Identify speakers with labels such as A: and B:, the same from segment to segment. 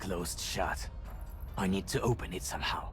A: closed shut. I need to open it somehow.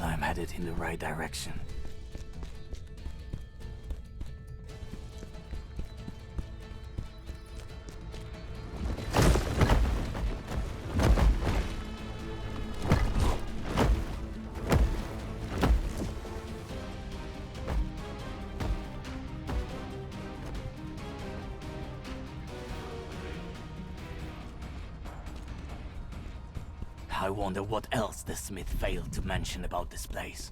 A: I'm headed in the right direction. I wonder what else the Smith failed to mention about this place.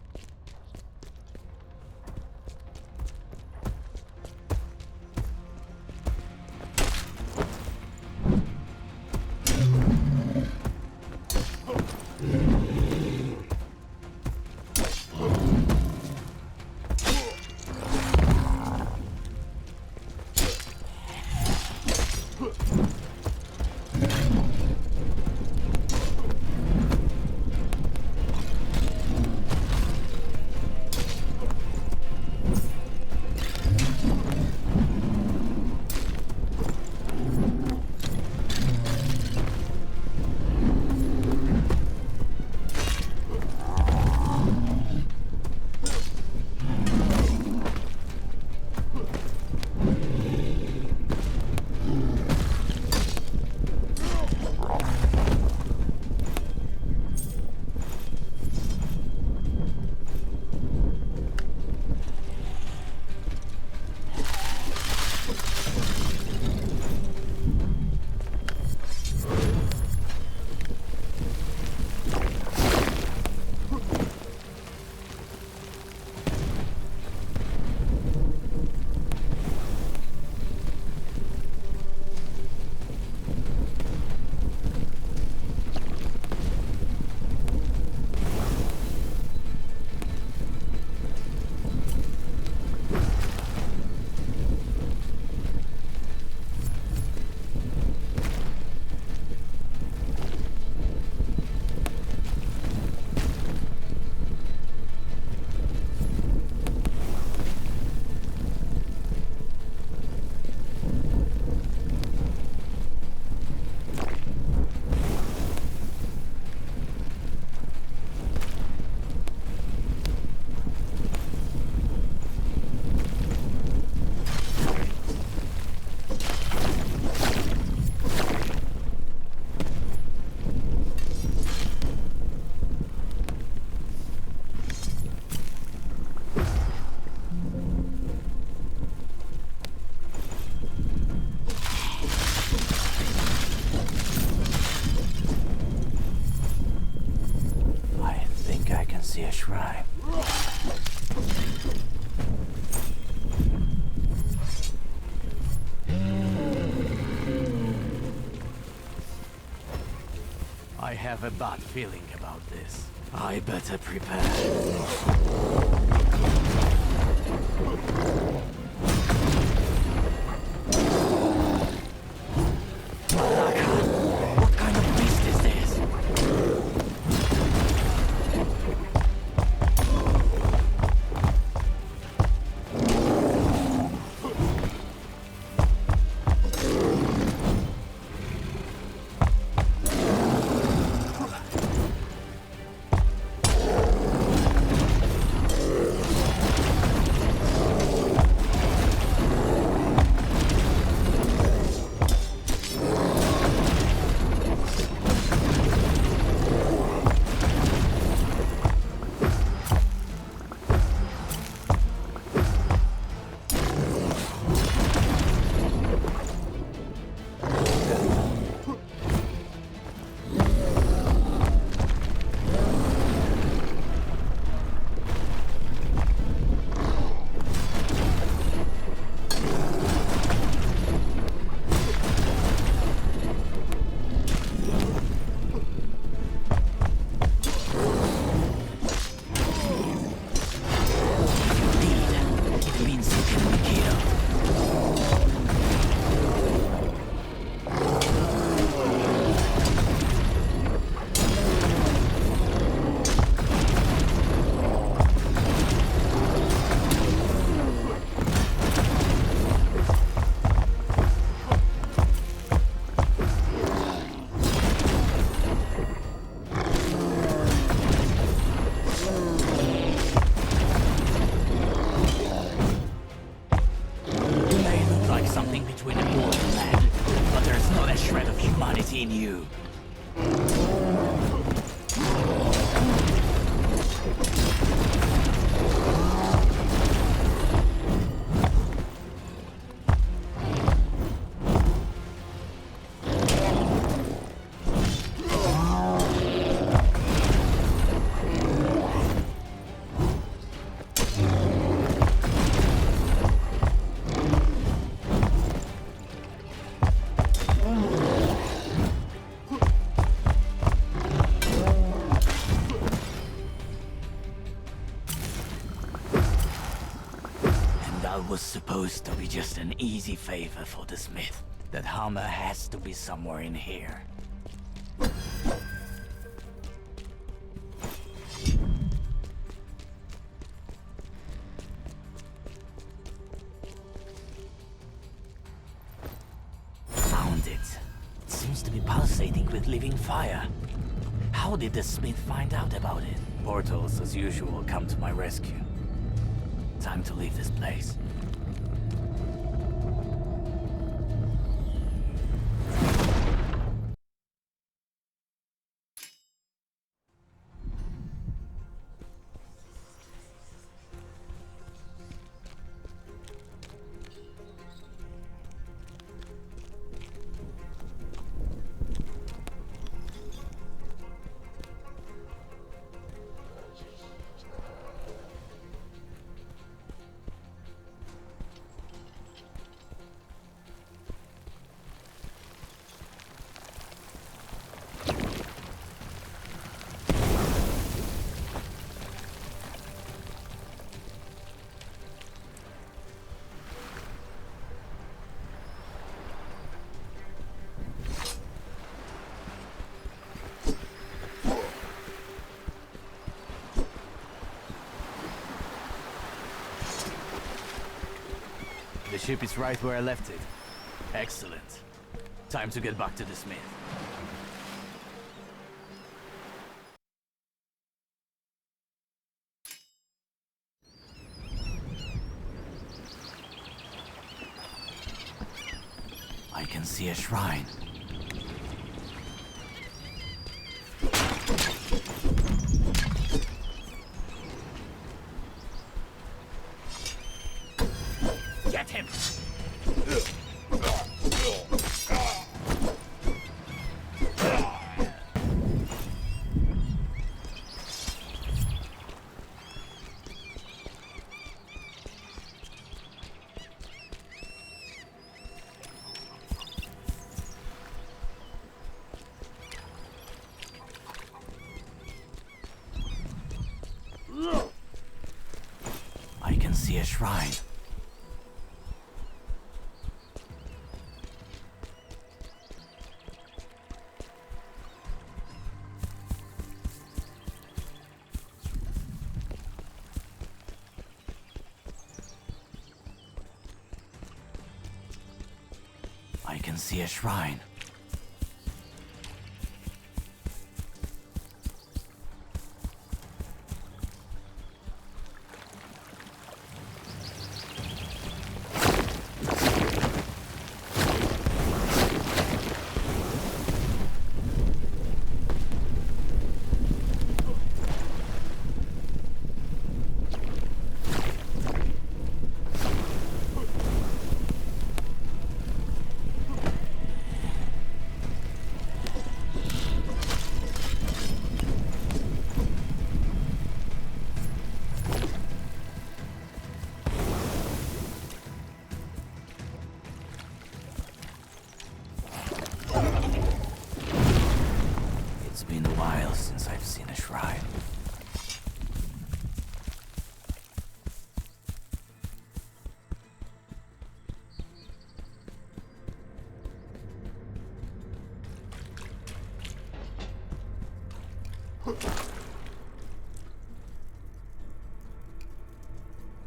A: shrine. I have a bad feeling about this. I better prepare. What kind of beast is this? In you. Was supposed to be just an easy favor for the smith. That hammer has to be somewhere in here. Found it. It seems to be pulsating with living fire. How did the smith find out about it? Portals, as usual, come to my rescue. Time to leave this place. The ship is right where I left it. Excellent. Time to get back to the smith. I can see a shrine. Get him! see a shrine. I can see a shrine. It's been a while since I've seen a shrine.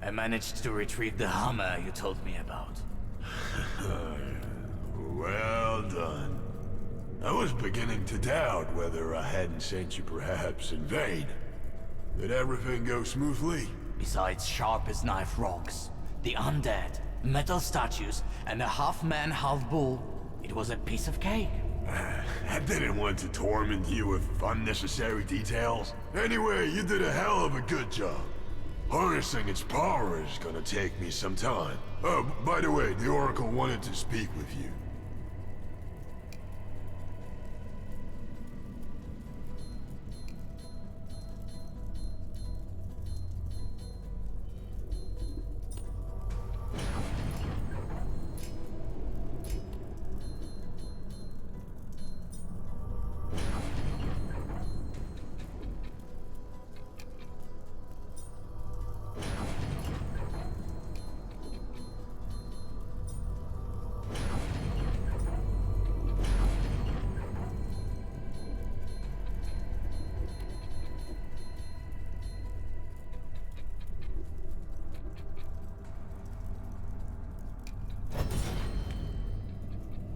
A: I managed to retrieve the hammer you told me about.
B: Well done. I was beginning to doubt whether I hadn't sent you perhaps in vain. Did everything go smoothly?
A: Besides sharp-as-knife rocks, the undead, metal statues, and a half-man, half-bull, it was a piece of cake.
B: I didn't want to torment you with unnecessary details. Anyway, you did a hell of a good job. Harnessing its power is gonna take me some time. Oh, by the way, the Oracle wanted to speak with you.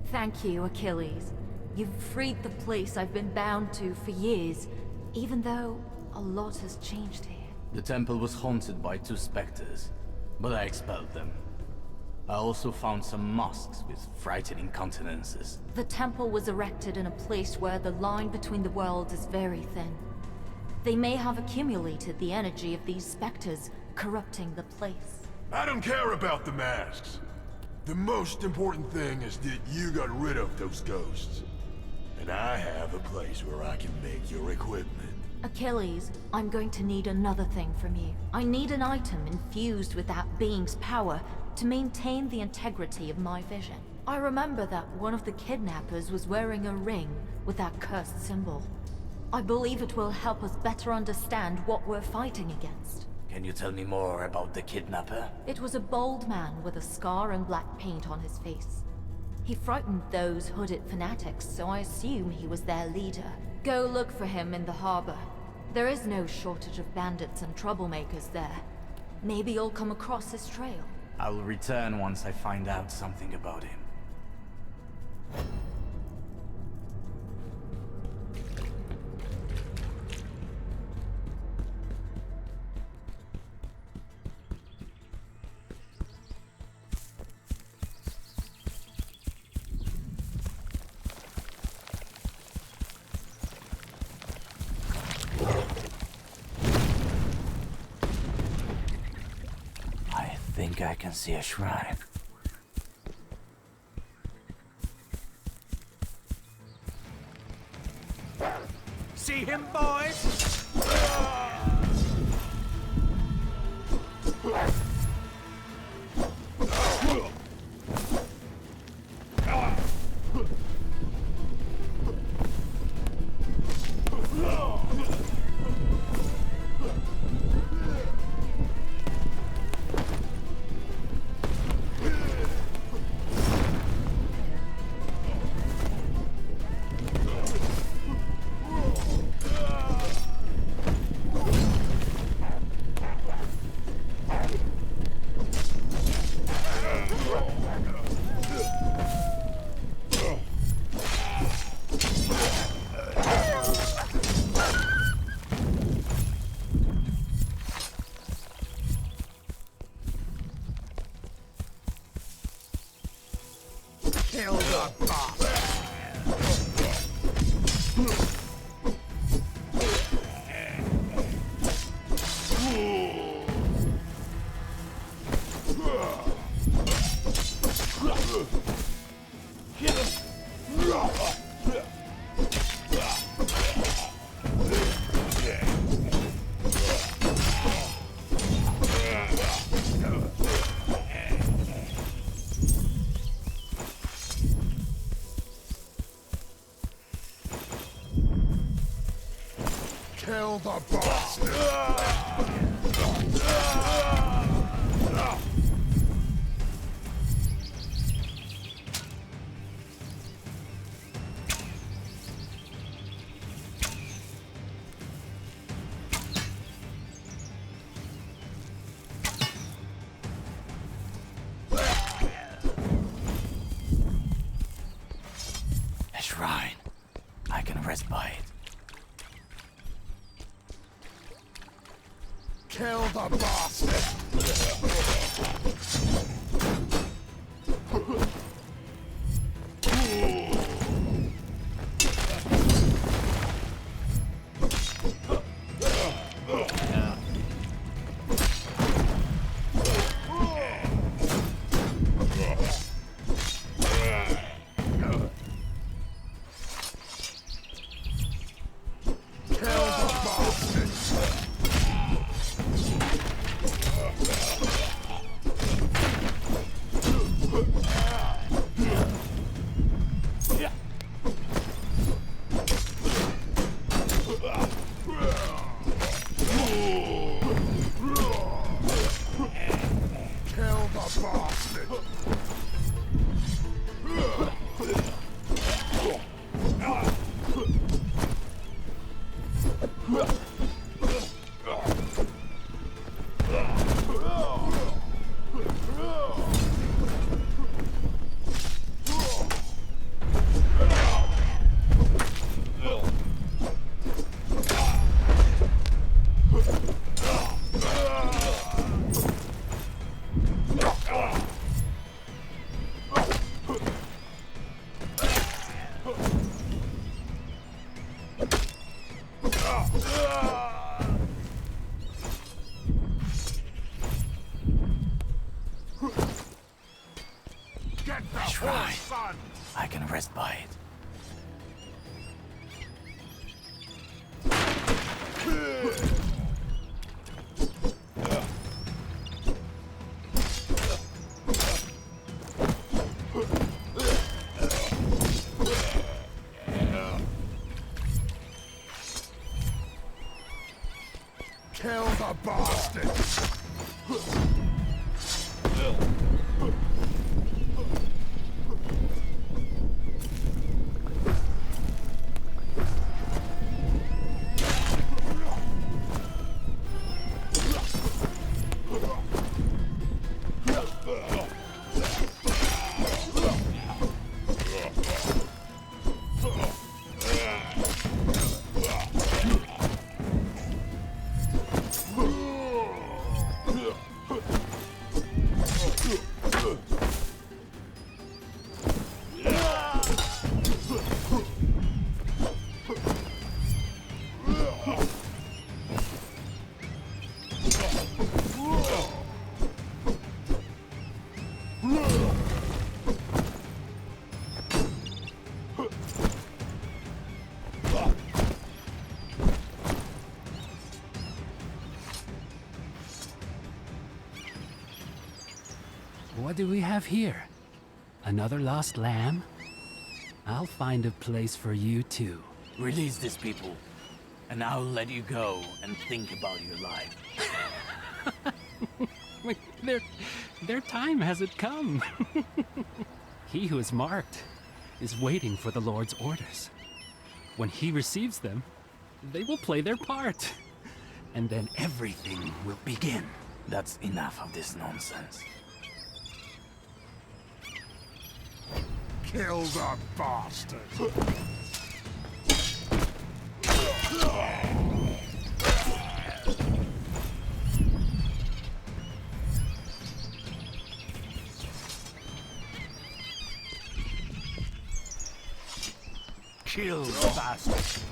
C: Thank you, Achilles. You've freed the place I've been bound to for years, even though a lot has changed here.
A: The temple was haunted by two specters, but I expelled them. I also found some mosques with frightening countenances.
C: The temple was erected in a place where the line between the worlds is very thin. They may have accumulated the energy of these specters, corrupting the place.
B: I don't care about the masks. The most important thing is that you got rid of those ghosts. And I have a place where I can make your equipment.
C: Achilles, I'm going to need another thing from you. I need an item infused with that being's power to maintain the integrity of my vision. I remember that one of the kidnappers was wearing a ring with that cursed symbol. I believe it will help us better understand what we're fighting against.
A: Can you tell me more about the kidnapper?
C: It was a bold man with a scar and black paint on his face. He frightened those hooded fanatics, so I assume he was their leader. Go look for him in the harbor. There is no shortage of bandits and troublemakers there. Maybe you'll come across his trail.
A: I'll return once I find out something about him. I think I can see a shrine.
D: See him, boys?
B: Kill the bastard!
A: A shrine. I can rest by it.
B: Kill the bastard!
A: A shrine. I can rest by it.
B: Kill the bastard!
E: What do we have here? Another lost lamb? I'll find a place for you too.
A: Release these people, and I'll let you go and think about your life.
E: Their time hasn't come. He who is marked is waiting for the Lord's orders. When he receives them, they will play their part. And then everything will begin.
A: That's enough of this nonsense.
B: Kill the bastard!
D: Kill the bastard.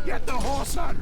B: Get the horse on!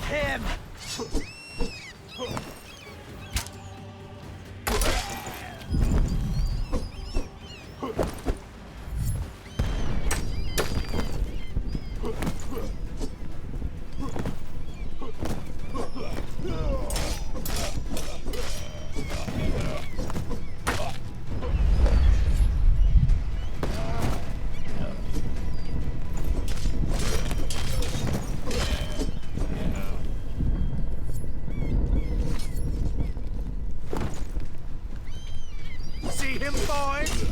D: him! See him, boys?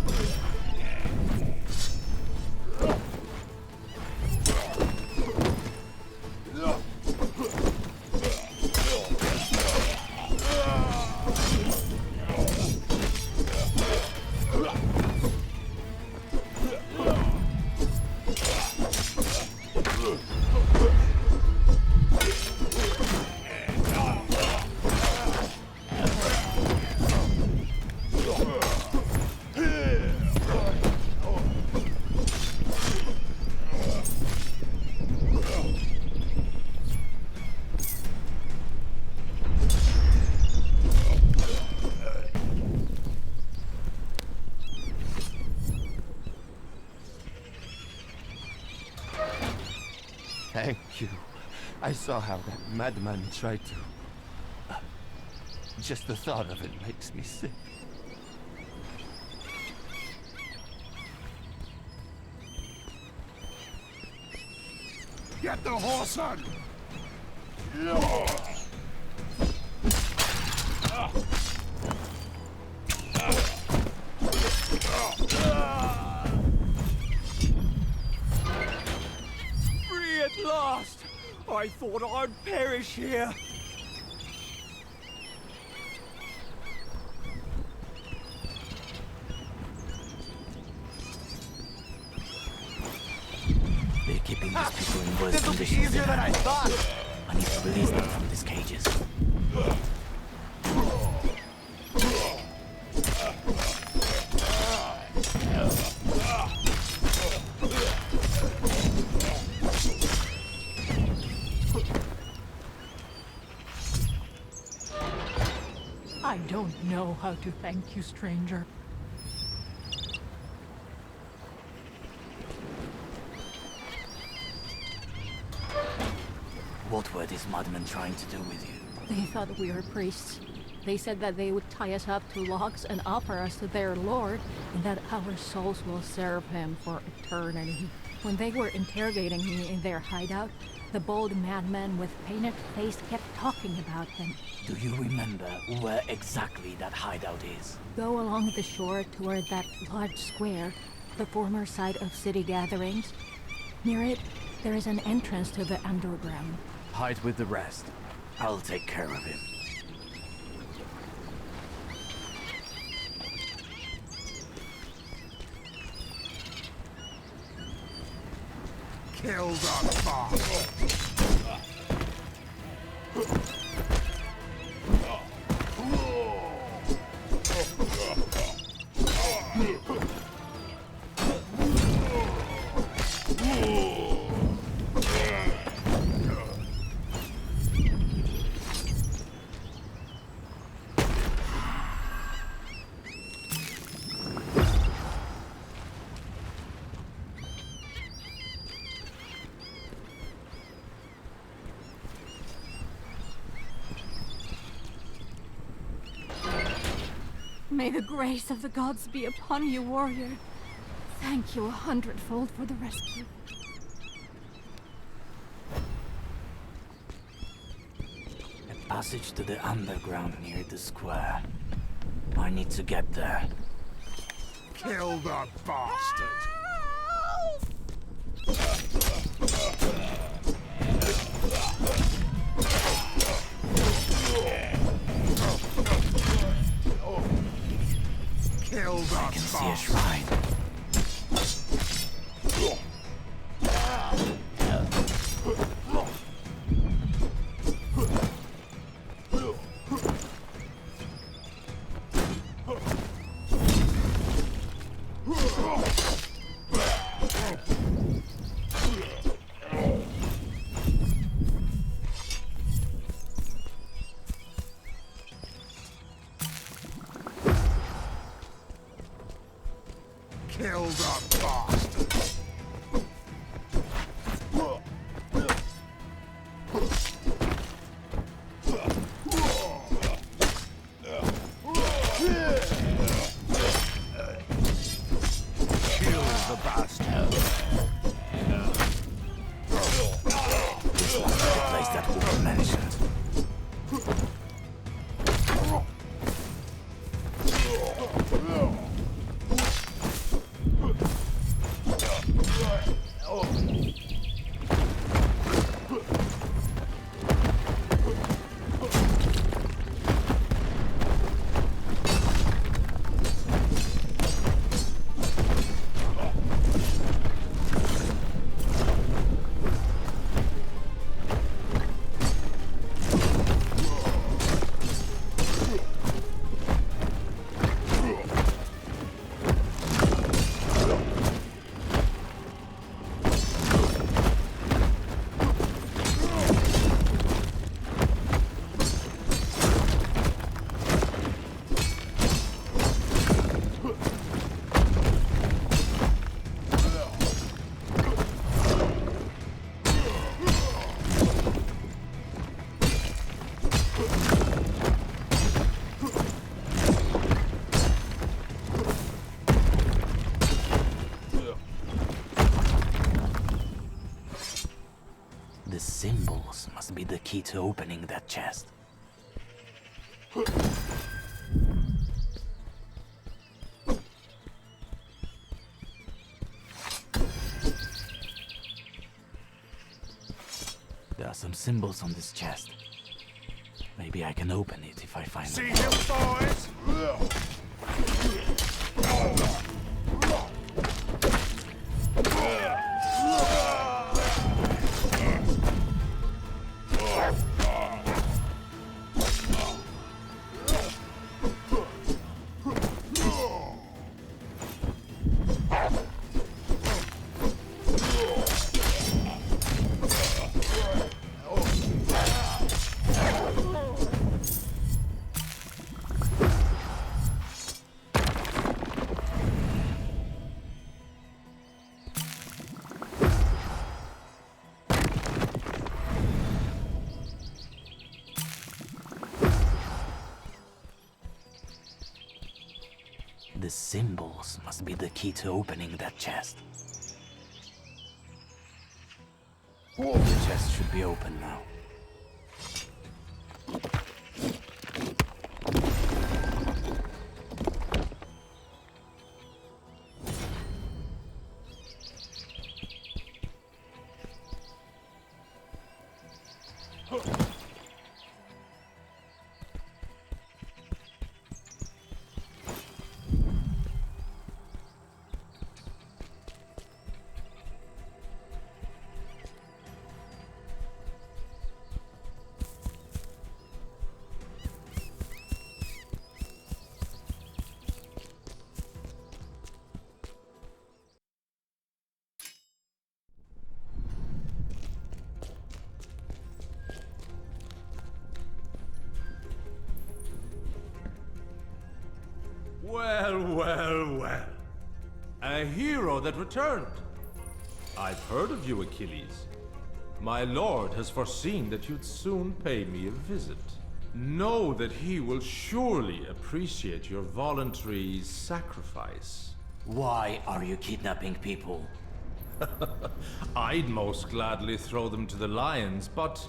F: Thank you. I saw how that madman tried to... just the thought of it makes me sick.
B: Get the horse on!
D: Free at last! I thought I'd perish here.
A: They're keeping these people in worse
D: This'll be
A: conditions
D: easier than I thought.
A: I need to release them from these cages.
G: I don't know how to thank you, stranger.
A: What were these madmen trying to do with you?
G: They thought we were priests. They said that they would tie us up to logs and offer us to their lord, and that our souls will serve him for eternity. When they were interrogating me in their hideout, the bold madman with painted face kept talking about him.
A: Do you remember where exactly that hideout is?
G: Go along the shore toward that large square, the former site of city gatherings. Near it, there is an entrance to the underground.
A: Hide with the rest. I'll take care of him.
B: Kill the boss!
G: May the grace of the gods be upon you, warrior. Thank you 100-fold for the rescue.
A: A passage to the underground near the square. I need to get there.
B: Kill the bastard! Kill the
A: I can see a shrine.
B: Kill the bastard! Kill the bastard!
A: This must be the place that Hooper mentioned. The symbols must be the key to opening that chest. There are some symbols on this chest. Maybe I can open it if I find
B: See
A: them.
B: him, boys?
A: The symbols must be the key to opening that chest. The chest should be open now.
H: Well, well, well. A hero that returned. I've heard of you, Achilles. My lord has foreseen that you'd soon pay me a visit. Know that he will surely appreciate your voluntary sacrifice.
A: Why are you kidnapping people?
H: I'd most gladly throw them to the lions, but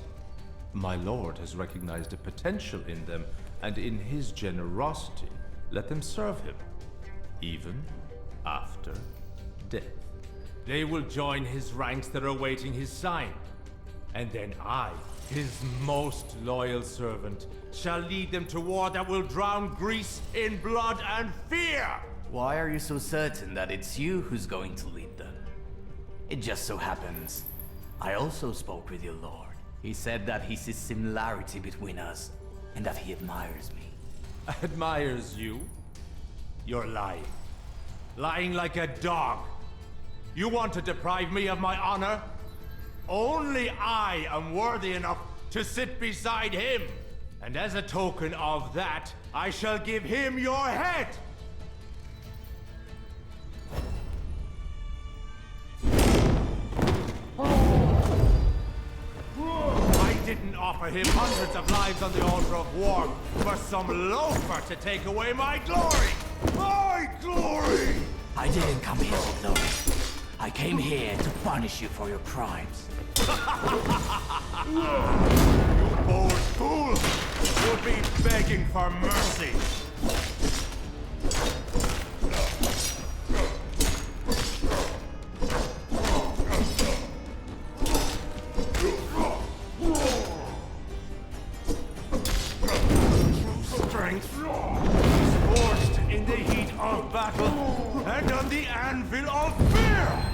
H: my lord has recognized a potential in them, and in his generosity, let them serve him, even after death. They will join his ranks that are awaiting his sign, and then I, his most loyal servant, shall lead them to war that will drown Greece in blood and fear!
A: Why are you so certain that it's you who's going to lead them? It just so happens, I also spoke with your lord. He said that he sees similarity between us, and that he admires me.
H: Admires you? You're lying. Lying like a dog. You want to deprive me of my honor? Only I am worthy enough to sit beside him. And as a token of that, I shall give him your head. rather heap hundreds of lives on the altar of war for some loafer to take away my glory! My glory!
A: I didn't come here for glory. I came here to punish you for your crimes.
H: You bold fool! You'll be begging for mercy! Strength is forged in the heat of battle and on the anvil of fear!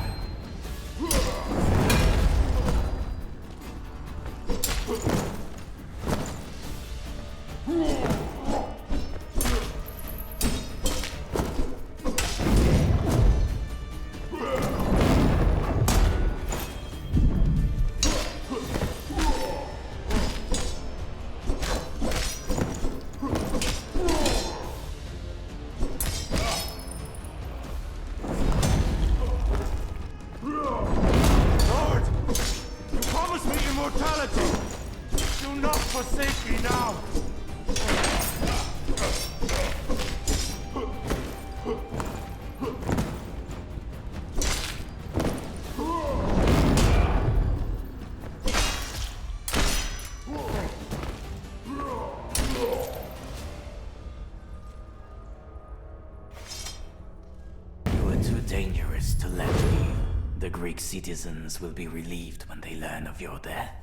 A: Dangerous to let leave. The Greek citizens will be relieved when they learn of your death.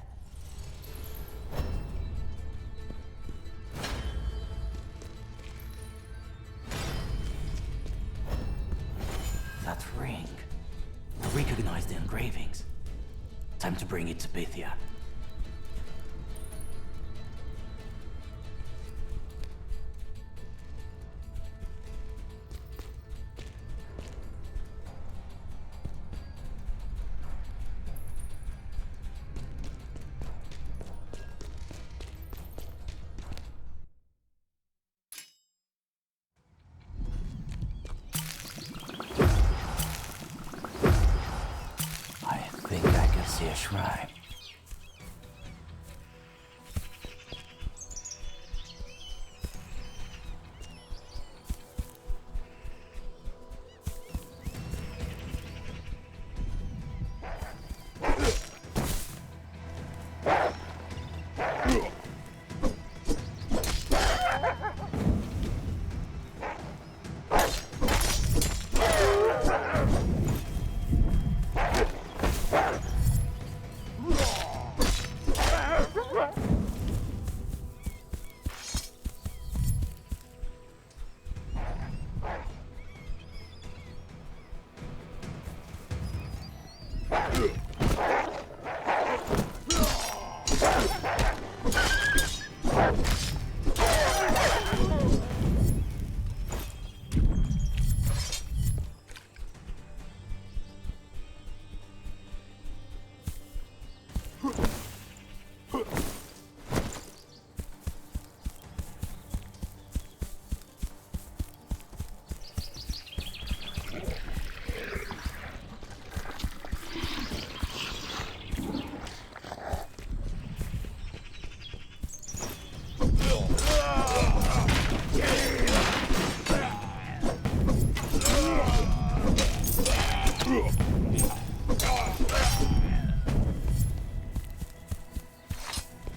A: That ring. I recognize the engravings. Time to bring it to Pythia. A shrine.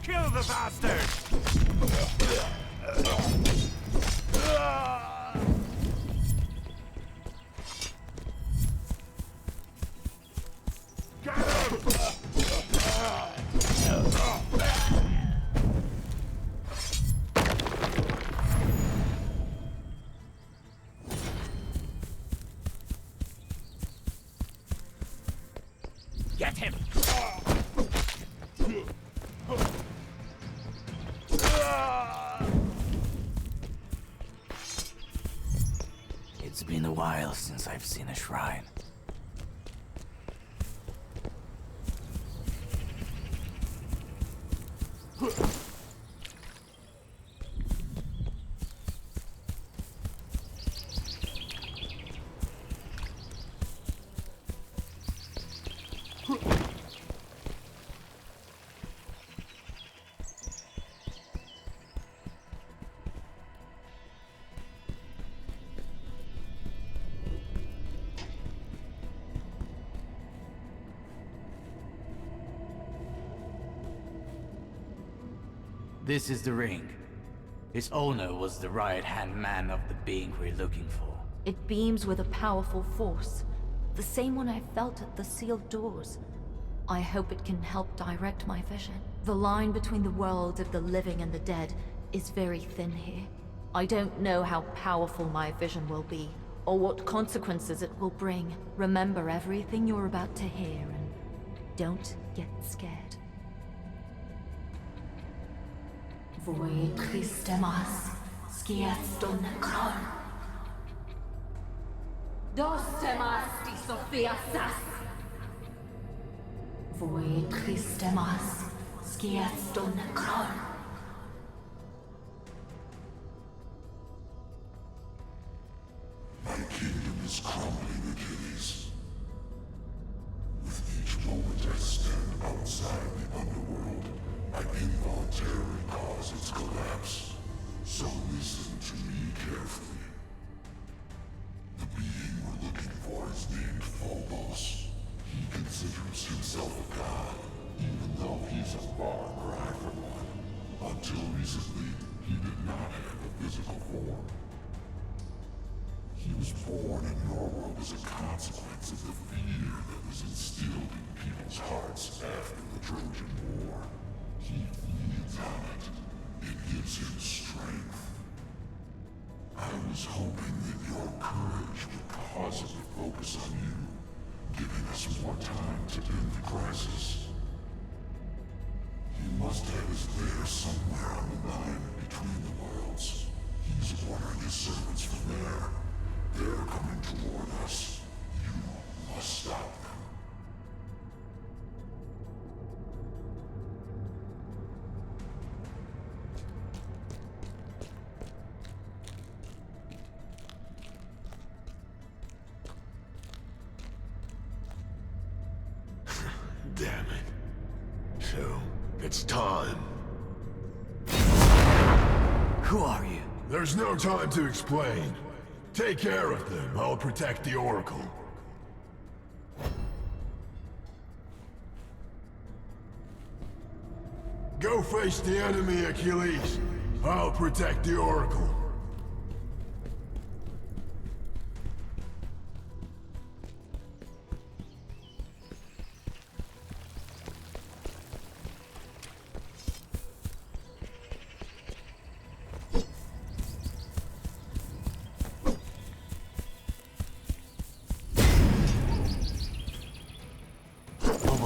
H: Kill the bastard!
A: Get him! It's been a while since I've seen a shrine. This is the ring. Its owner was the right-hand man of the being we're looking for.
C: It beams with a powerful force, the same one I felt at the sealed doors. I hope it can help direct my vision. The line between the world of the living and the dead is very thin here. I don't know how powerful my vision will be, or what consequences it will bring. Remember everything you're about to hear, and don't get scared. Voi Christemas, skieston kron. Dos temas di Sophia sas. Voi Christemas, skieston kron.
B: My kingdom is crumbling, Achilles. With each moment I stand outside the underworld, I involuntarily cause its collapse. So listen to me carefully. The being we're looking for is named Phobos. He considers himself a god, even though he's a far cry from one. Until recently, he did not have a physical form. He was born in your world as a consequence of the fear that was instilled in people's hearts after the Trojan War. He feeds on it. It gives him strength. I was hoping that your courage would cause him to focus on you, giving us more time to end the crisis. He must have his lair somewhere on the line between the worlds. He's ordering his servants from there. They're coming toward us. You must stop them. Damn it. So, it's time.
A: Who are you?
B: There's no time to explain. Take care of them. I'll protect the Oracle. Go face the enemy, Achilles. I'll protect the Oracle.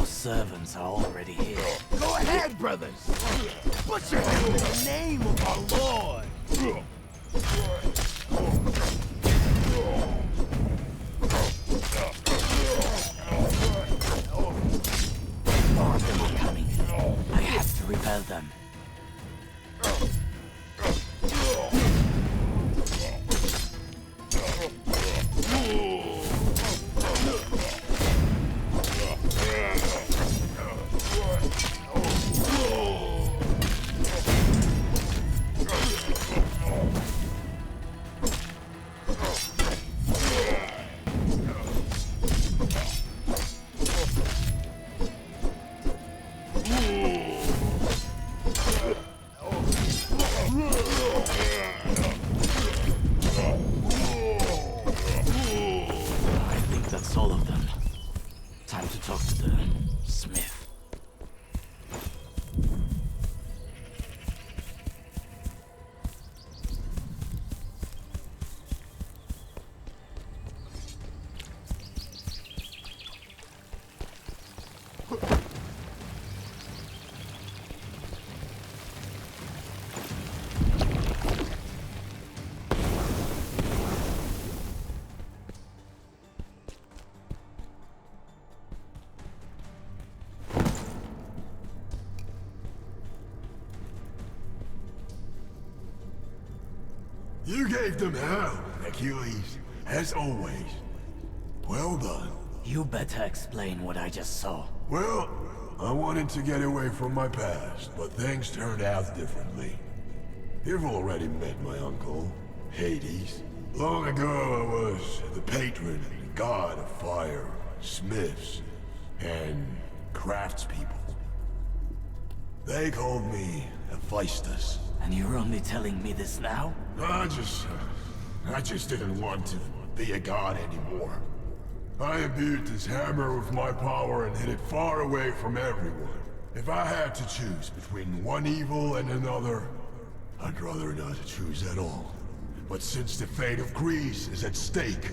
A: Servants are already here.
D: Go ahead, brothers! Put your hand in the name of our Lord!
A: More of them are coming. I have to repel them.
B: You gave them hell, Achilles, as always. Well done.
A: You better explain what I just saw.
B: Well, I wanted to get away from my past, but things turned out differently. You've already met my uncle, Hades. Long ago I was the patron and god of fire, smiths, and craftspeople. They called me Hephaestus.
A: And you're only telling me this now?
B: I just didn't want to be a god anymore. I imbued this hammer with my power and hid it far away from everyone. If I had to choose between one evil and another, I'd rather not choose at all. But since the fate of Greece is at stake,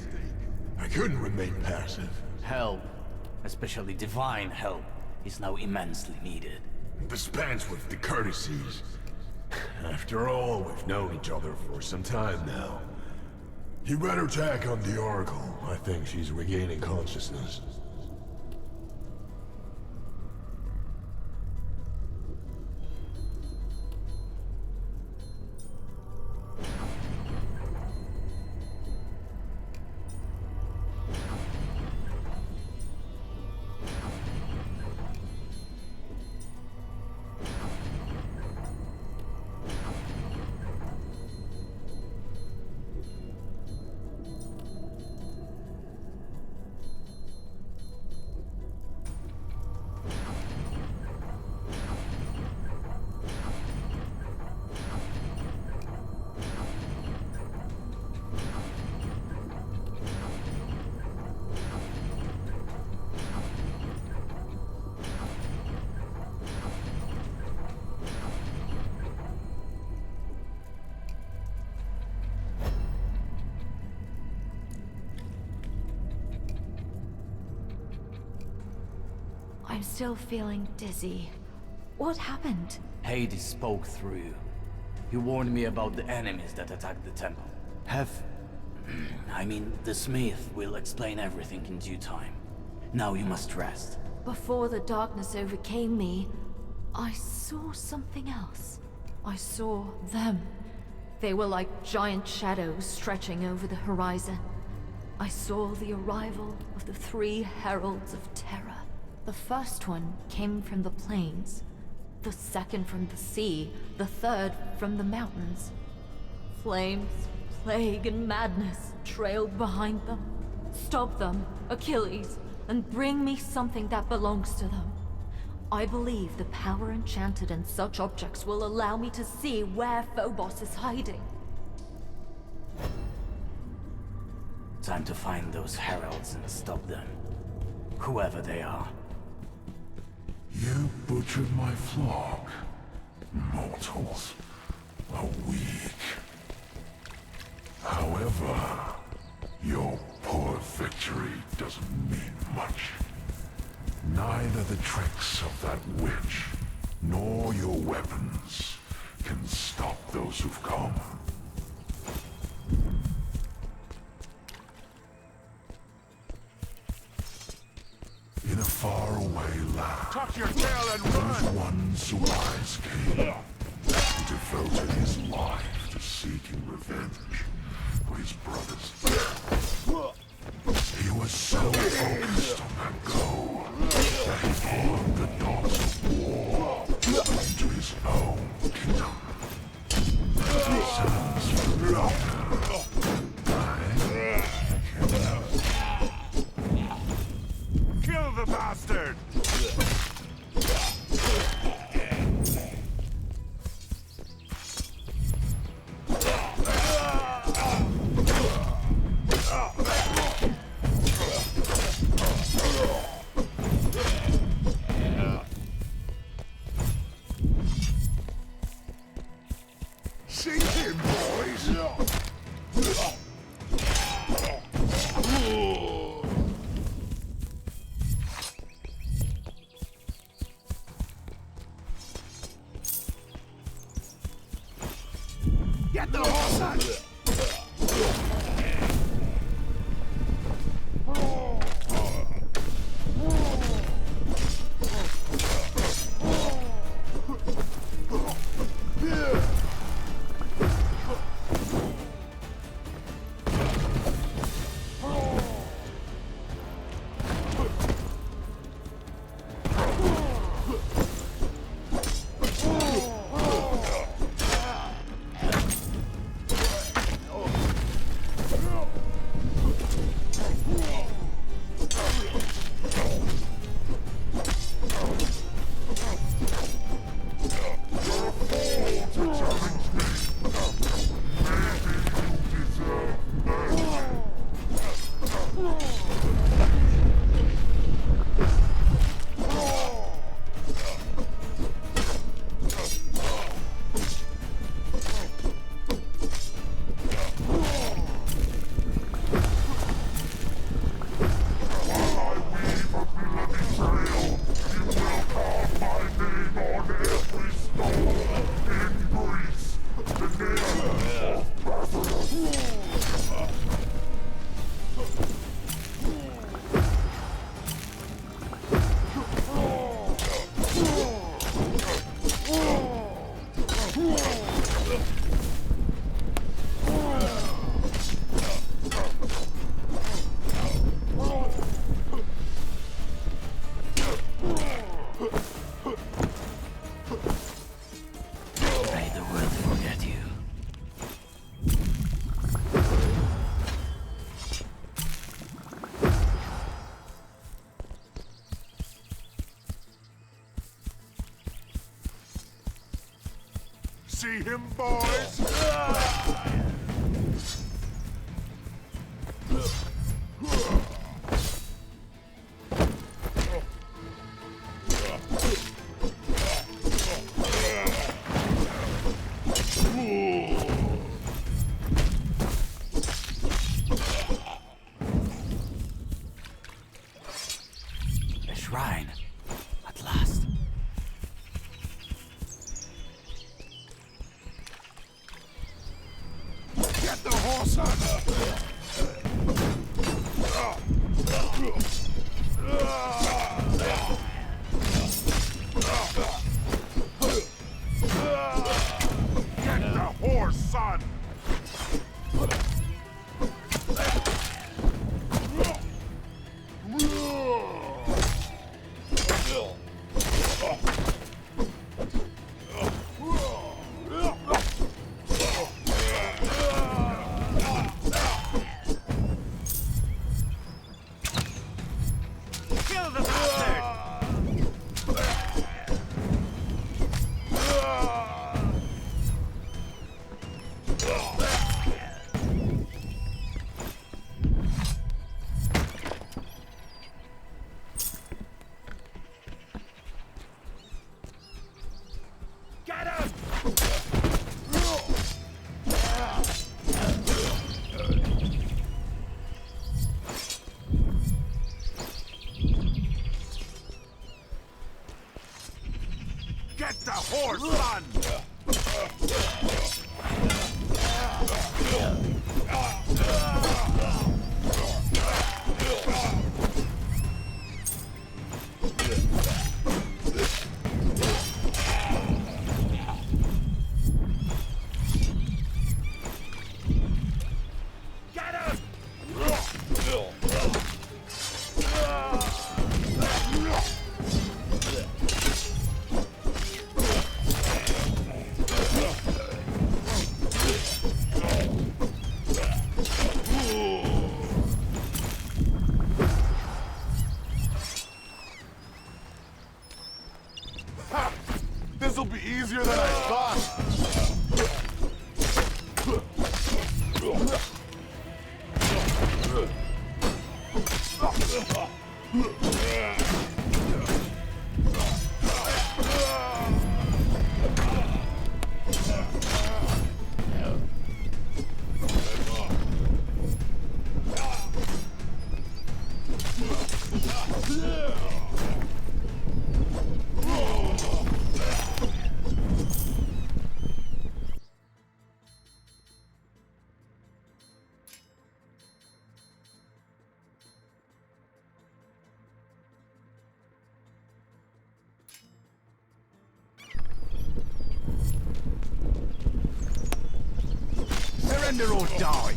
B: I couldn't remain passive.
A: Help, especially divine help, is now immensely needed.
B: Dispense with the courtesies. After all, we've known each other for some time now. You better check on the Oracle. I think she's regaining consciousness.
C: I'm still feeling dizzy. What happened?
A: Hades spoke through you. He warned me about the enemies that attacked the temple. The smith will explain everything in due time. Now you must rest.
C: Before the darkness overcame me, I saw something else. I saw them. They were like giant shadows stretching over the horizon. I saw the arrival of the 3 heralds of terror. The first one came from the plains, the second from the sea, the third from the mountains. Flames, plague, and madness trailed behind them. Stop them, Achilles, and bring me something that belongs to them. I believe the power enchanted in such objects will allow me to see where Phobos is hiding.
A: Time to find those heralds and stop them. Whoever they are.
B: You butchered my flock. Mortals are weak. However, your poor victory doesn't mean much. Neither the tricks of that witch, nor your weapons can stop those who've come. In a faraway land,
D: Tuck your tail and
B: those
D: run!
B: once a wise king who devoted his life to seeking revenge for his brother's death. He was so focused on that goal that he poured the dogs of war into his own kingdom. Sounds familiar.
D: Kill the bastard!
B: Sink him, boys!
D: Get the horse on!
B: see him, boys?
A: A shrine. At last.
B: Get the horse on! Get the horse, son!
A: Kill the bastard! Get him!
B: Get the horse, son!
A: Get him!
B: Ha! This'll be easier than I thought!
A: Surrender or die!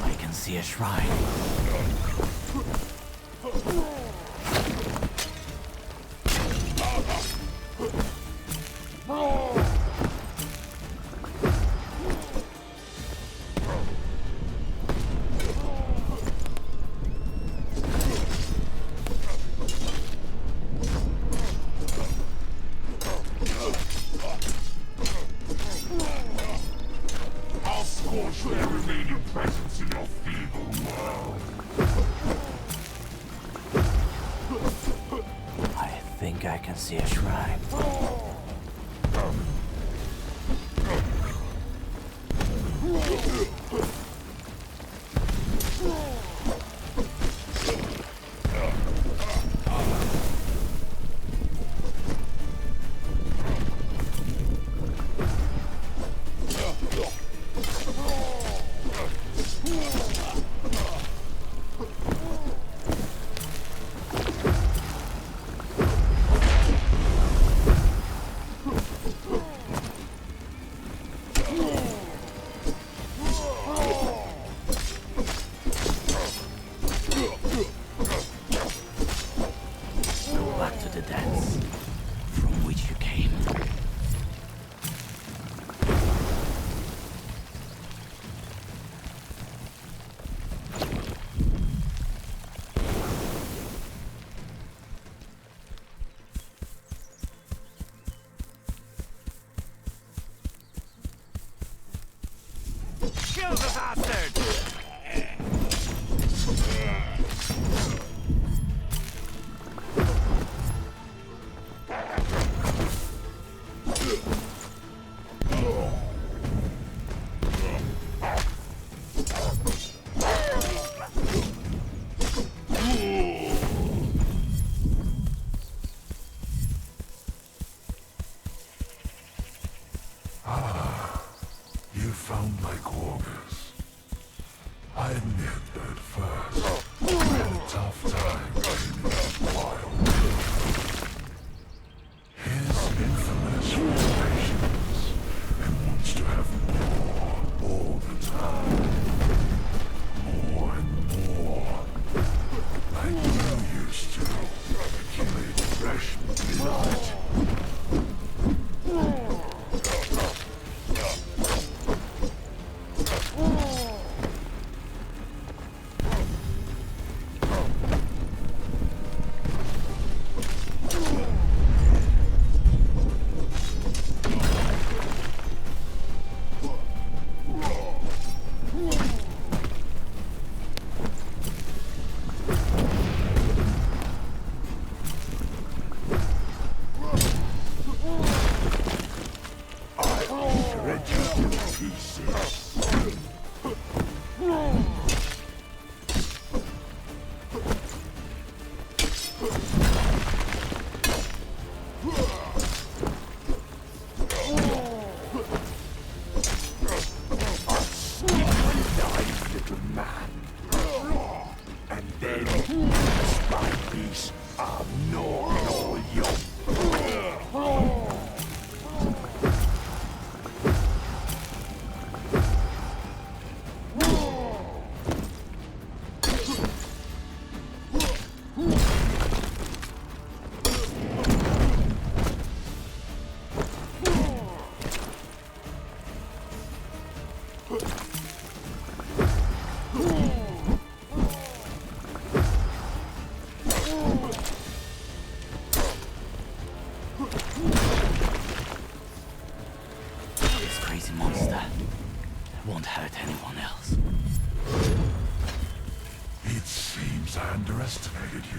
A: I can see a shrine.
B: I'll
A: see a shrine.
D: Kill the bastard!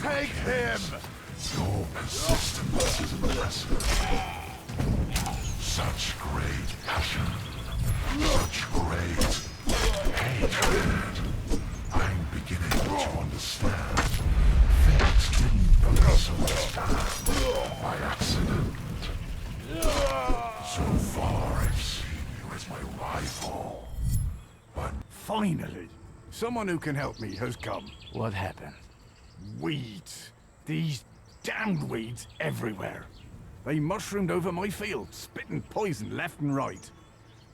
B: Take him! Your persistence is impressive. Such great passion. Such great hatred. I'm beginning to understand. Fate didn't build us so much down by accident. So far I've seen you as my rival. But
I: finally, someone who can help me has come.
A: What happened?
I: Weeds. These damned weeds everywhere. They mushroomed over my field, spitting poison left and right.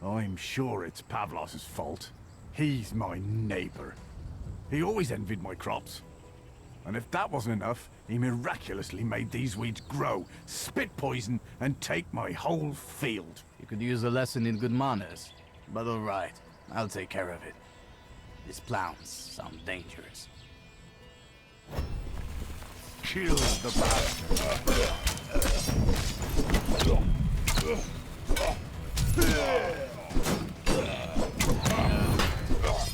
I: I'm sure it's Pavlos's fault. He's my neighbor. He always envied my crops. And if that wasn't enough, he miraculously made these weeds grow, spit poison, and take my whole field.
A: You could use a lesson in good manners. But all right, I'll take care of it. These plants sound dangerous.
I: Kill the bastard.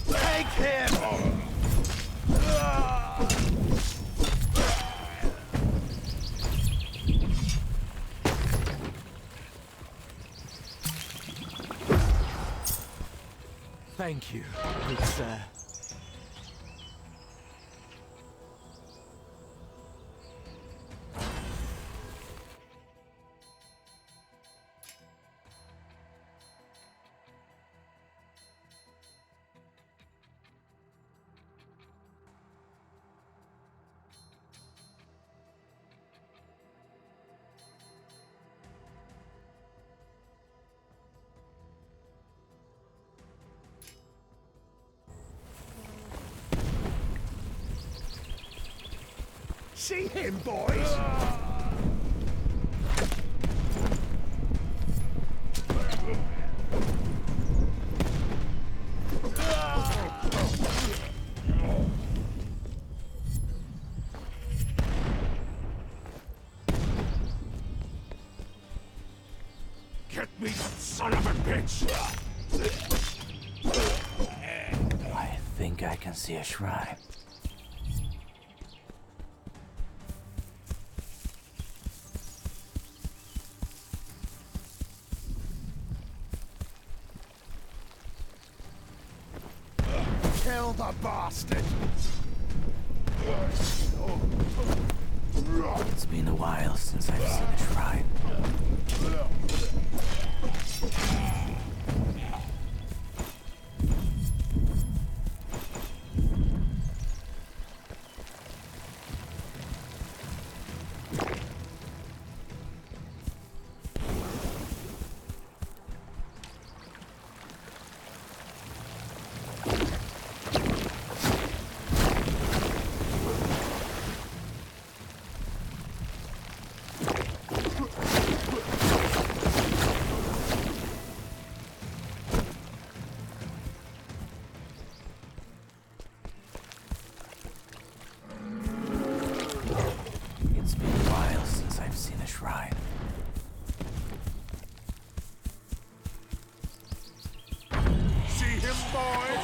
D: Take him! Thank you, good sir.
I: See him, boys? Get me that son of a bitch!
A: I think I can see a shrine.
I: Kill the bastard!
A: It's been a while since I've seen a shrine. It's been a while since I've seen a shrine.
I: See him, boys?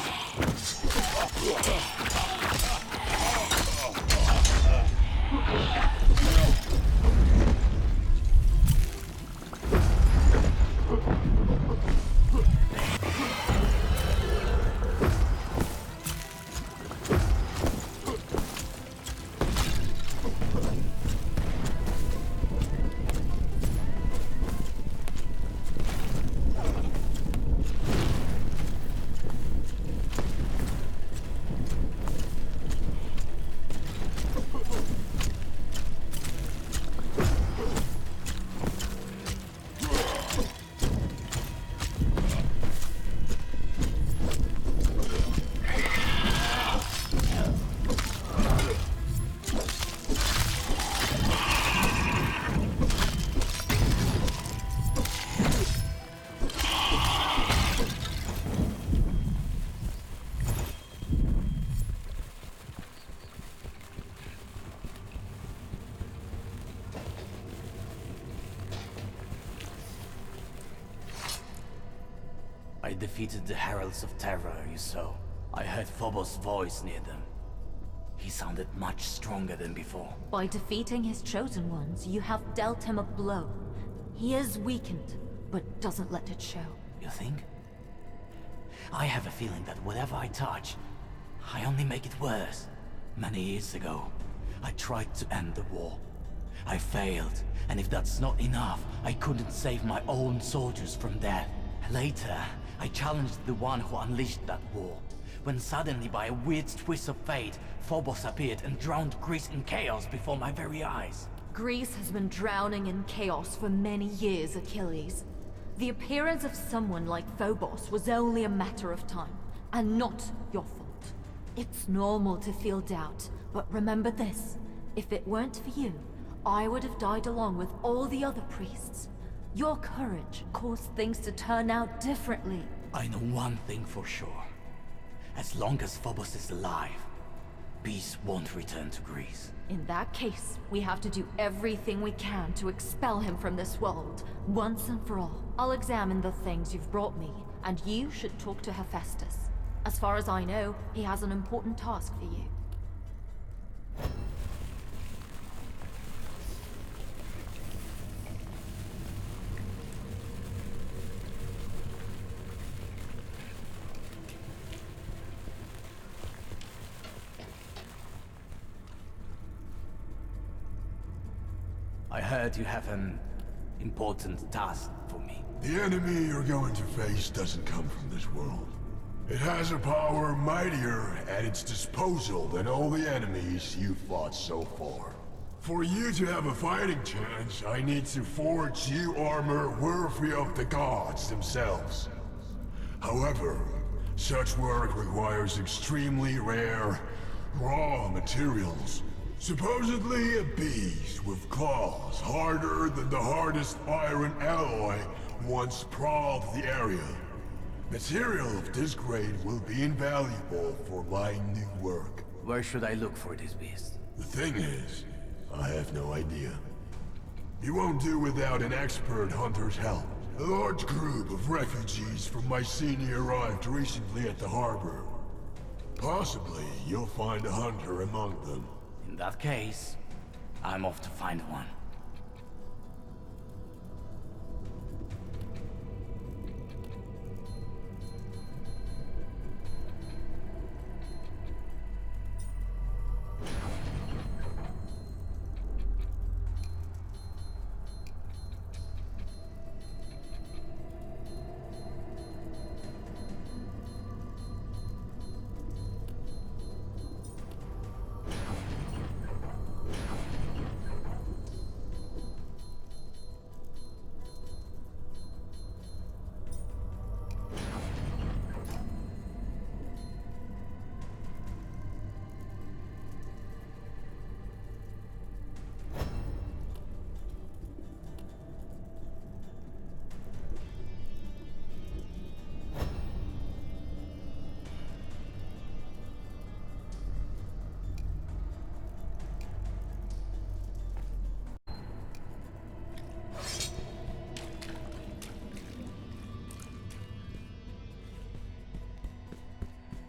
A: I defeated the Heralds of Terror, you saw. I heard Phobos' voice near them. He sounded much stronger than before.
C: By defeating his chosen ones, you have dealt him a blow. He is weakened, but doesn't let it show.
A: You think? I have a feeling that whatever I touch, I only make it worse. Many years ago, I tried to end the war. I failed, and if that's not enough, I couldn't save my own soldiers from death. Later, I challenged the one who unleashed that war, when suddenly by a weird twist of fate, Phobos appeared and drowned Greece in chaos before my very eyes.
C: Greece has been drowning in chaos for many years, Achilles. The appearance of someone like Phobos was only a matter of time, and not your fault. It's normal to feel doubt, but remember this. If it weren't for you, I would have died along with all the other priests. Your courage caused things to turn out differently.
A: I know one thing for sure. As long as Phobos is alive, peace won't return to Greece.
C: In that case, we have to do everything we can to expel him from this world, once and for all. I'll examine the things you've brought me, and you should talk to Hephaestus. As far as I know, he has an important task for you.
A: I heard you have an important task for me.
B: The enemy you're going to face doesn't come from this world. It has a power mightier at its disposal than all the enemies you've fought so far. For you to have a fighting chance, I need to forge you armor worthy of the gods themselves. However, such work requires extremely rare, raw materials. Supposedly a beast with claws harder than the hardest iron alloy once prowled the area. Material of this grade will be invaluable for my new work.
A: Where should I look for this beast?
B: The thing is, I have no idea. You won't do without an expert hunter's help. A large group of refugees from Mycenae arrived recently at the harbor. Possibly you'll find a hunter among them.
A: In that case, I'm off to find one.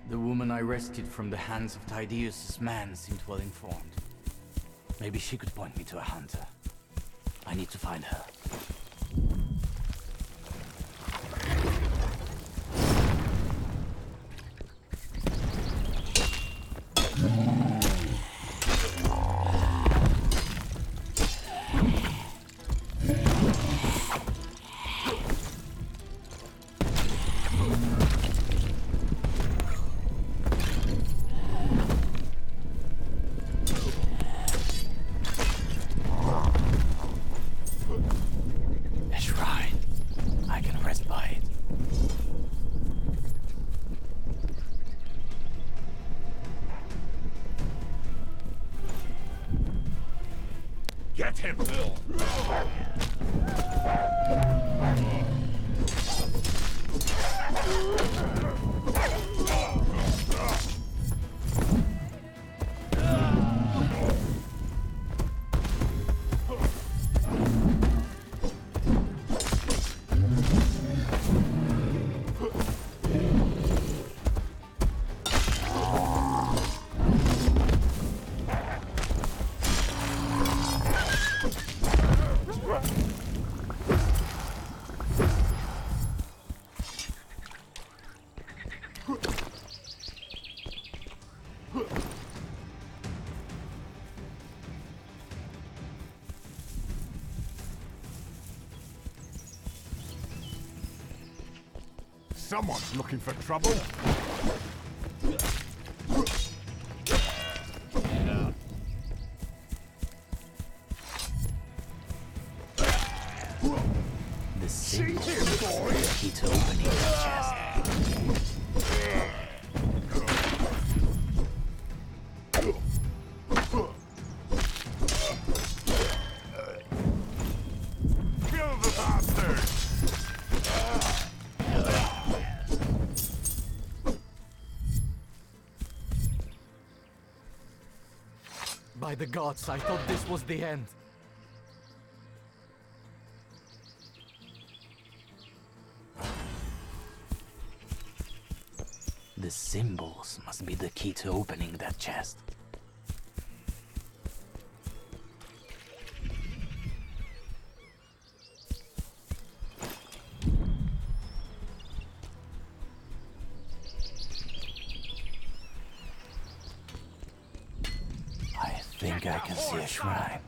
A: The woman I rescued from the hands of Tydeus' man seemed well informed. Maybe she could point me to a hunter. I need to find her.
I: Get him! Someone's looking for trouble.
A: The symbol is the key to opening the chest.
I: Kill the bastard!
J: By the gods, I thought this was the end.
A: The symbols must be the key to opening that chest. I think I can see a shrine.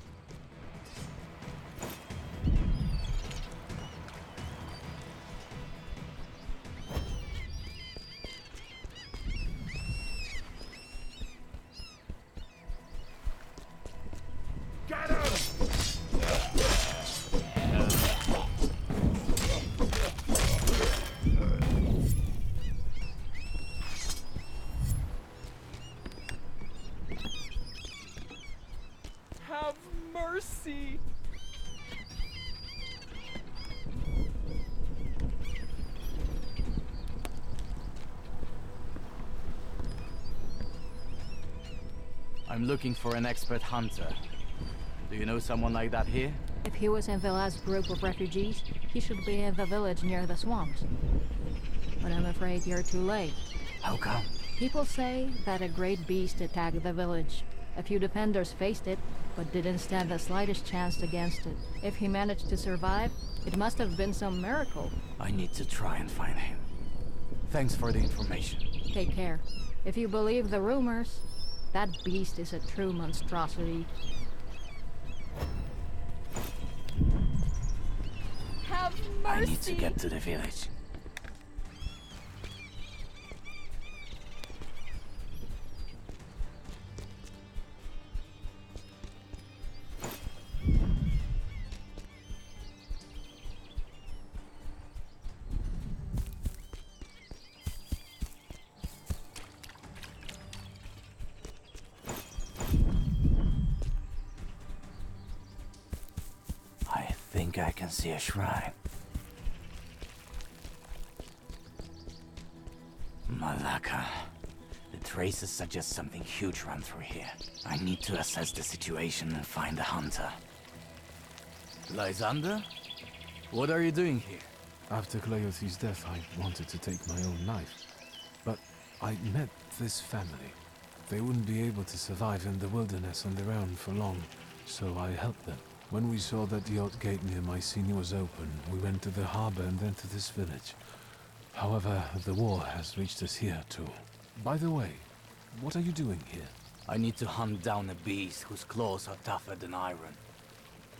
D: mercy!
A: I'm looking for an expert hunter. Do you know someone like that here?
G: If he was in the last group of refugees, he should be in the village near the swamps. But I'm afraid you're too late.
A: How come?
G: People say that a great beast attacked the village. A few defenders faced it, but didn't stand the slightest chance against it. If he managed to survive, it must have been some miracle.
A: I need to try and find him. Thanks for the information.
G: Take care. If you believe the rumors, that beast is a true monstrosity.
C: Have mercy!
A: I need to get to the village. I can see a shrine. Malaka. The traces suggest something huge ran through here. I need to assess the situation and find the hunter. Lysander? What are you doing here?
K: After Cleothe's death, I wanted to take my own life. But I met this family. They wouldn't be able to survive in the wilderness on their own for long, so I helped them. When we saw that the old gate near Mycenae was open, we went to the harbor and then to this village. However, the war has reached us here too. By the way, what are you doing here?
A: I need to hunt down a beast whose claws are tougher than iron.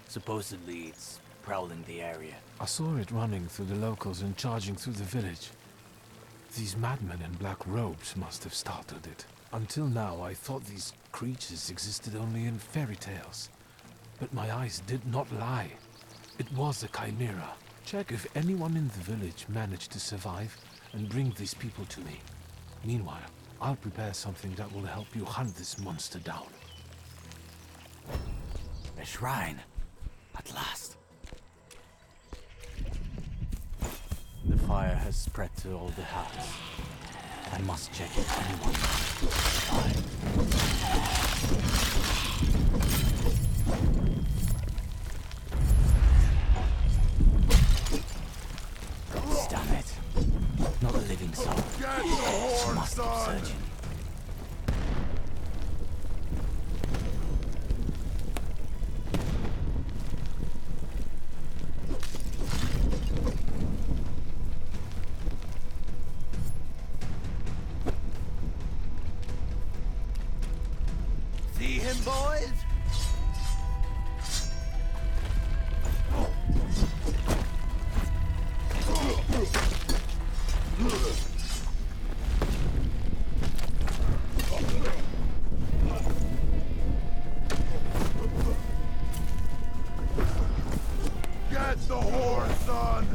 A: Supposedly it's prowling the area.
K: I saw it running through the locals and charging through the village. These madmen in black robes must have started it. Until now, I thought these creatures existed only in fairy tales. But my eyes did not lie. It was a chimera. Check if anyone in the village managed to survive and bring these people to me. Meanwhile, I'll prepare something that will help you hunt this monster down.
A: A shrine. At last. The fire has spread to all the huts. I must check if anyone survived. Damn it. Not a living soul.
B: Get the horn,
A: Must keep
B: son!
A: searching.
F: See him, boys?
B: Get the horn, son!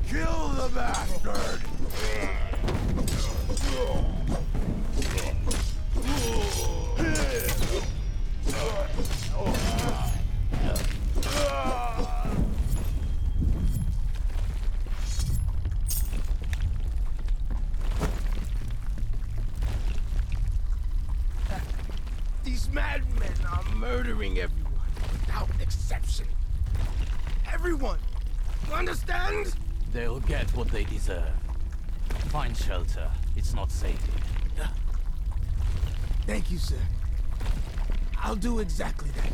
B: Kill the bastard!
F: These madmen are murdering everyone, without exception. Everyone! You understand?
A: They'll get what they deserve. Find shelter. It's not safe.
F: Thank you, sir. I'll do exactly that.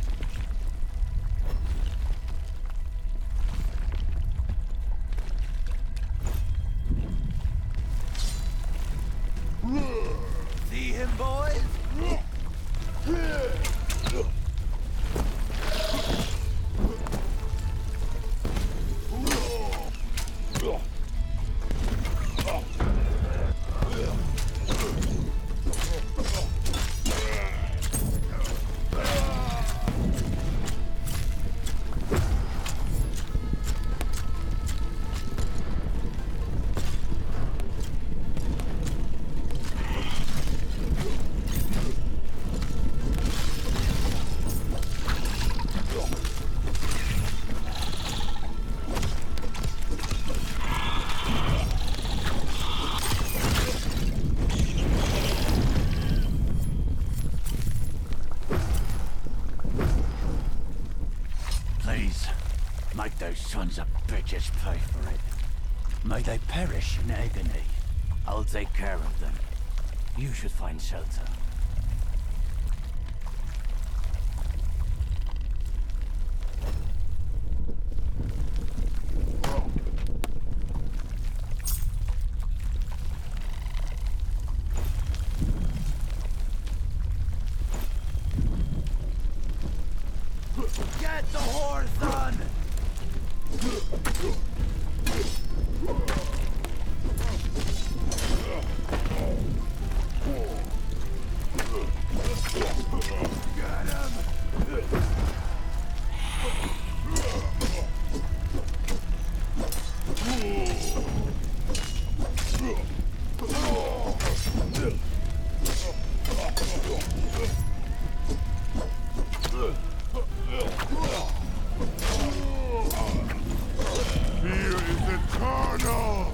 F: See him, boys?
A: sons of bitches pay for it. May they perish in agony. I'll take care of them. You should find shelter.
D: Get the horse on! Got him!
B: Fear is eternal!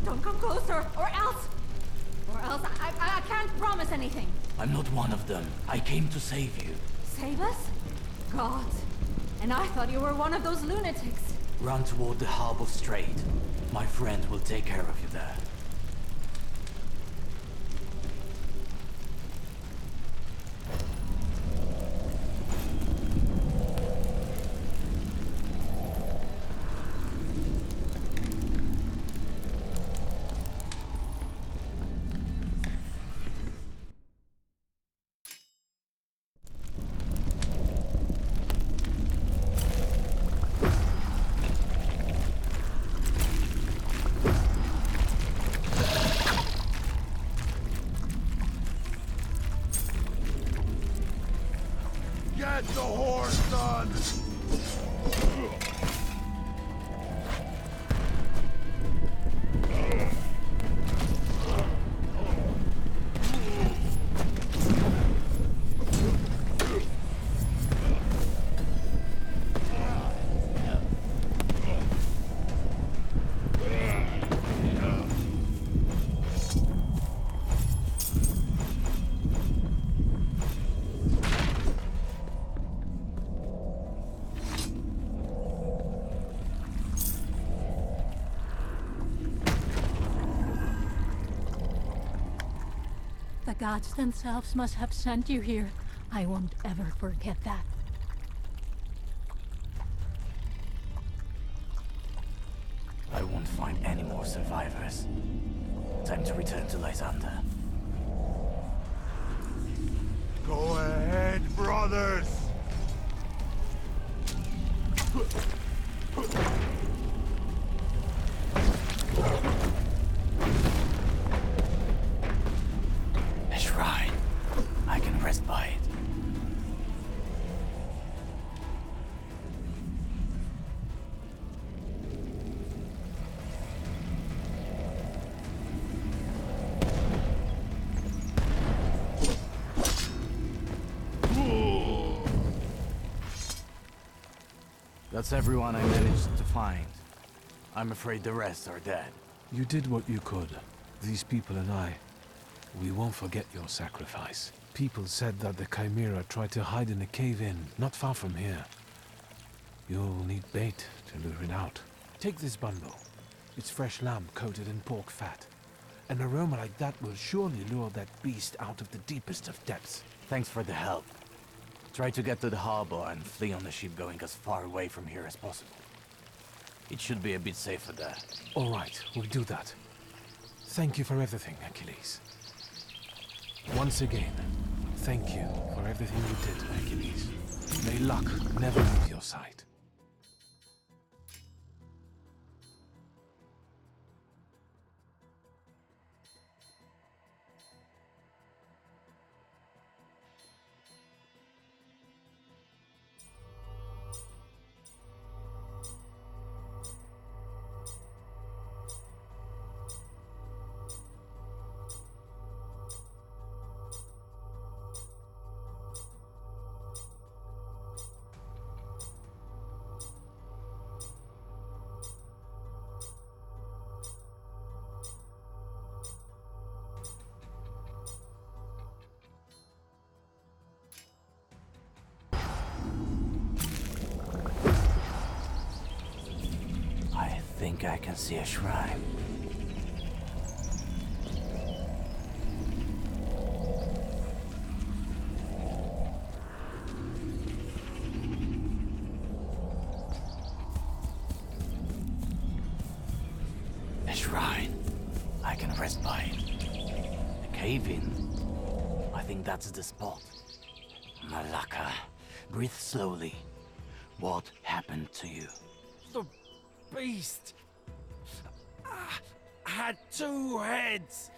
C: Don't come closer, or else I can't promise anything.
A: I'm not one of them. I came to save you.
C: Save us? God. And I thought you were one of those lunatics.
A: Run toward the harbor strait. My friend will take care of you there.
B: Get the horse on!
G: The gods themselves must have sent you here. I won't ever forget that.
A: I won't find any more survivors. Time to return to Lysander.
B: Go ahead, brothers!
A: A shrine. I can rest by it.
I: That's everyone I managed to find. I'm afraid the rest are dead.
K: You did what you could. These people and I. We won't forget your sacrifice. People said that the Chimera tried to hide in a cave-in, not far from here. You'll need bait to lure it out. Take this bundle. It's fresh lamb coated in pork fat. An aroma like that will surely lure that beast out of the deepest of depths.
A: Thanks for the help. Try to get to the harbor and flee on the ship going as far away from here as possible. It should be a bit safer there.
K: All right, we'll do that. Thank you for everything, Achilles. Once again, thank you for everything you did, Achilles. May luck never leave your sight.
A: I think I can see a shrine. A shrine. I can rest by it. A cave-in. I think that's the spot. Malaka, breathe slowly. What happened to you?
L: The beast had two heads.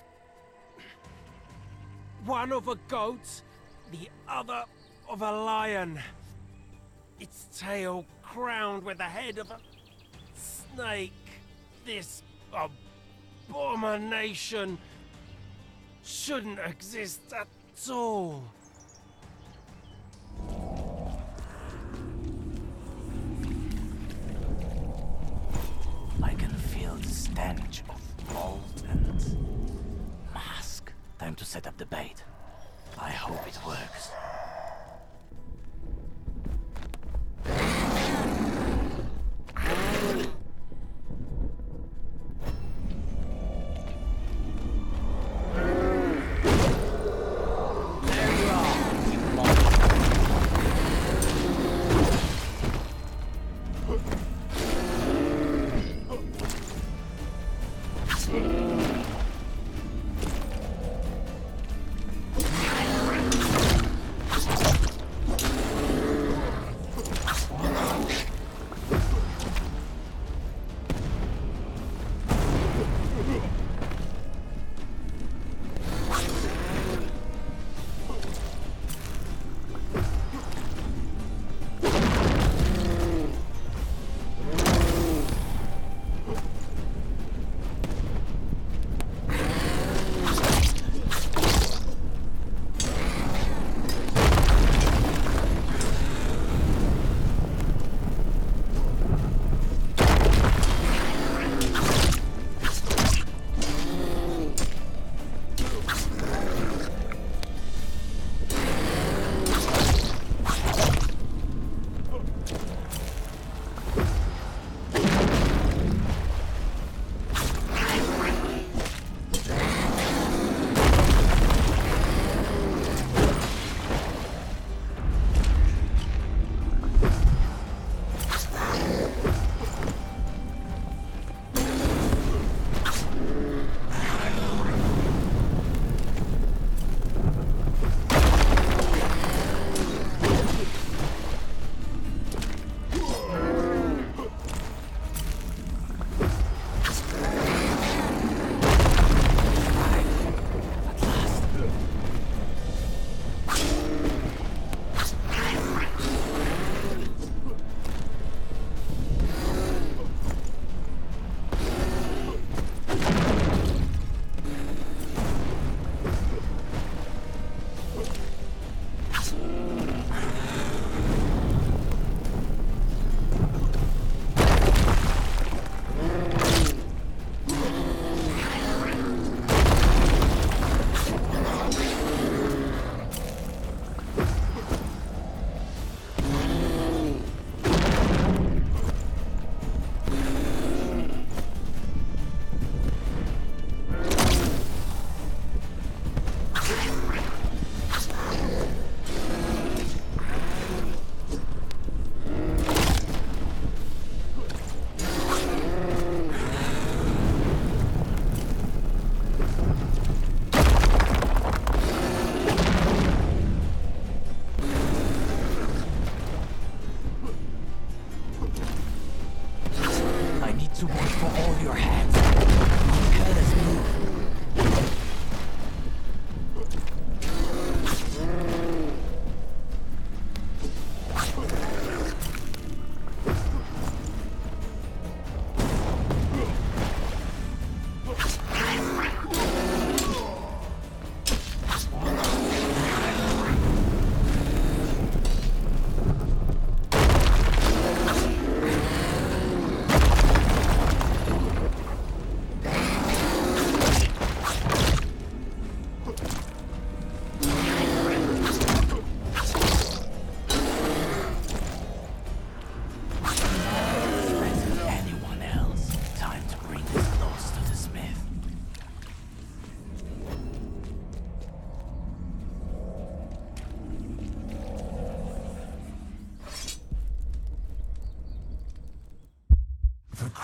L: One of a goat, the other of a lion. Its tail crowned with the head of a snake. This abomination shouldn't exist at all.
A: I can feel the stench of mold and mask. Time to set up the bait. I hope it works.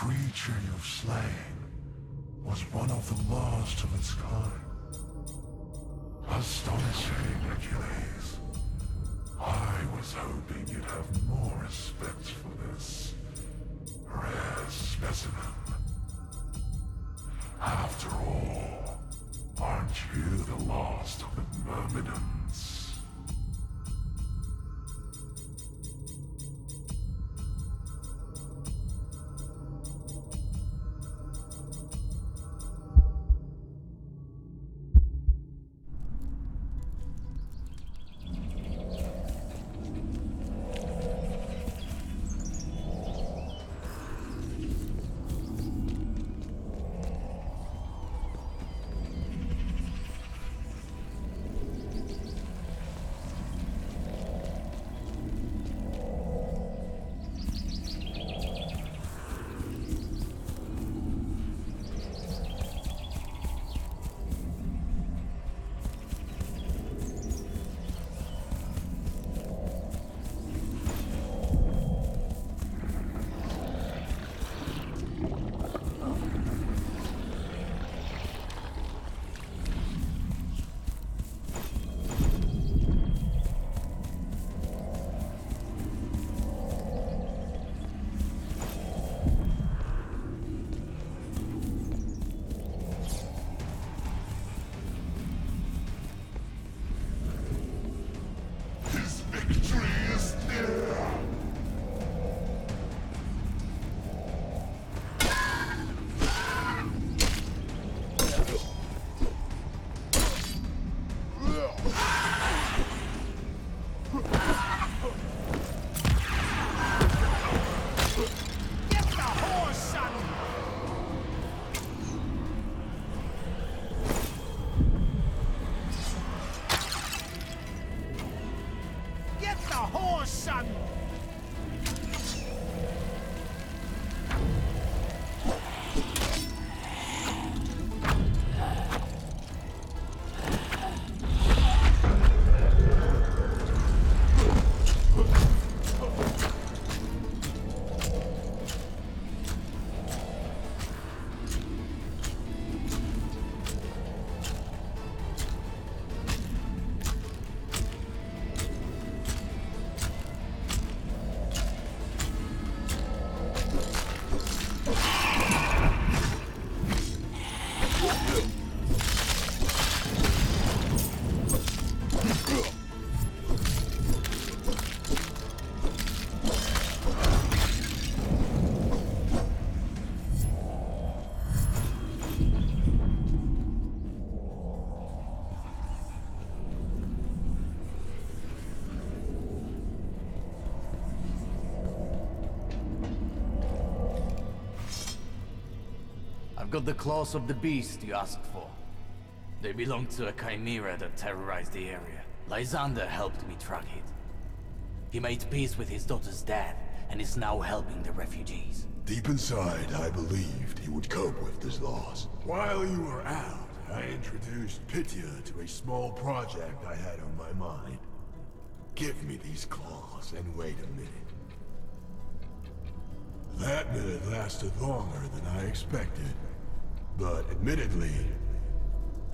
B: creature you've slain was one of the last of its kind. Astonishing, Achilles. I was hoping you'd have more respect for this rare specimen. After all, aren't you the last of the Myrmidons?
A: Got the claws of the beast you asked for. They belong to a chimera that terrorized the area. Lysander helped me track it. He made peace with his daughter's dad and is now helping the refugees.
B: Deep inside, I believed he would cope with this loss. While you were out, I introduced Pythia to a small project I had on my mind. Give me these claws and wait a minute. That minute lasted longer than I expected. But admittedly,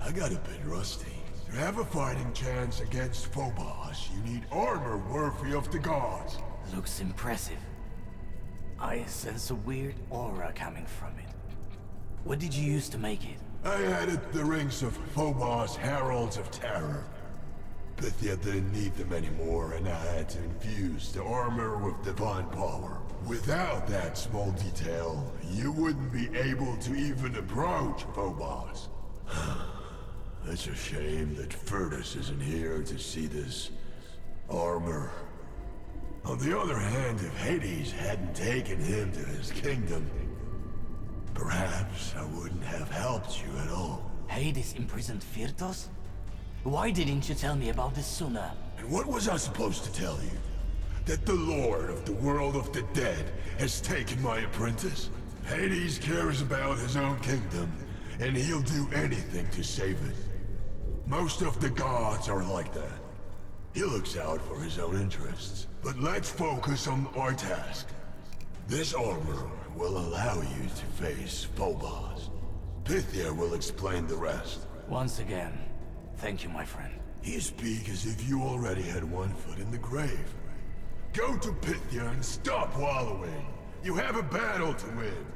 B: I got a bit rusty. To have a fighting chance against Phobos, you need armor worthy of the gods.
A: Looks impressive. I sense a weird aura coming from it. What did you use to make it?
B: I added the rings of Phobos Heralds of Terror. Pythia didn't need them anymore, and I had to infuse the armor with divine power. Without that small detail, you wouldn't be able to even approach Phobos. It's a shame that Furtus isn't here to see this armor. On the other hand, if Hades hadn't taken him to his kingdom, perhaps I wouldn't have helped you at all.
A: Hades imprisoned Fyrtos? Why didn't you tell me about this sooner?
B: And what was I supposed to tell you? That the Lord of the world of the dead has taken my apprentice? Hades cares about his own kingdom, and he'll do anything to save it. Most of the gods are like that. He looks out for his own interests. But let's focus on our task. This armor will allow you to face Phobos. Pythia will explain the rest.
A: Once again, thank you, my friend.
B: You speak as if you already had one foot in the grave. Go to Pythia and stop wallowing. You have a battle to win.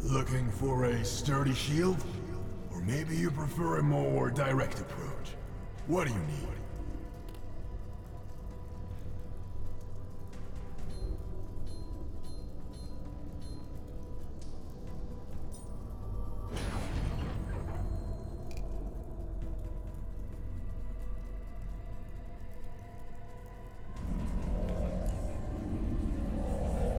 B: Looking for a sturdy shield? Or maybe you prefer a more direct approach? What do you need?